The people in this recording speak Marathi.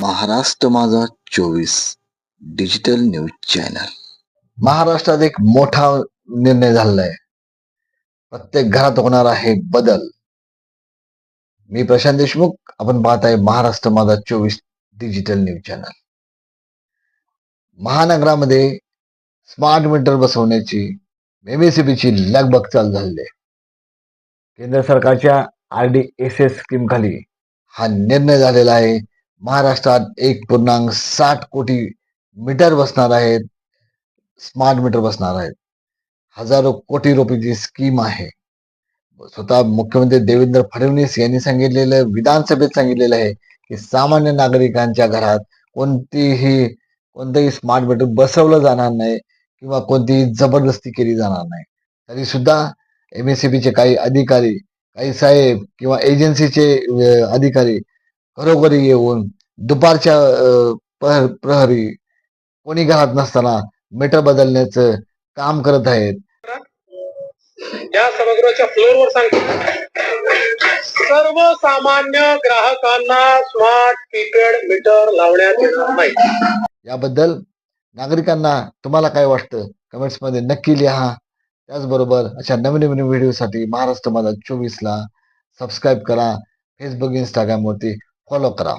महाराष्ट्र माझा 24 डिजिटल न्यूज चॅनल. महाराष्ट्रात एक मोठा निर्णय झालेला आहे. प्रत्येक घरात होणार आहे बदल. मी प्रशांत देशमुख, आपण पाहत आहे महाराष्ट्र माझा 24 डिजिटल न्यूज चॅनल. महानगरामध्ये स्मार्ट मीटर बसवण्याची MSEBची लगबग चालू झालेली आहे. केंद्र सरकारच्या RDSS स्कीम खाली हा निर्णय झालेला आहे. महाराष्ट्रात 1.60 कोटी मीटर बसणार आहेत, स्मार्ट मीटर बसणार आहेत. हजारो कोटी रुपयाची स्कीम आहे. स्वतः मुख्यमंत्री देवेंद्र फडणवीस यांनी सांगितलेलं, विधानसभेत सांगितलेलं आहे की सामान्य नागरिकांच्या घरात कोणतंही स्मार्ट मीटर बसवलं जाणार नाही किंवा कोणतीही जबरदस्ती केली जाणार नाही. तरी सुद्धा MSEBचे काही अधिकारी, काही साहेब किंवा एजन्सीचे अधिकारी घरोघरी येऊन दुपारच्या प्रहरी कोणी घरात नसताना मीटर बदलण्याचं काम करत आहेत. या सभागृहाच्या फ्लोअरवर सांगतो, सर्वसामान्य ग्राहकांना स्मार्ट प्रीपेड मीटर लावण्यात येणार नाही. याबद्दल नागरिकांना तुम्हाला काय वाटतं कमेंट्स मध्ये नक्की लिहा. त्याचबरोबर अशा नवीन नवीन व्हिडिओसाठी महाराष्ट्र माझा 24 ला सबस्क्राईब करा. फेसबुक, इंस्टाग्राम वरती फॉलो करा.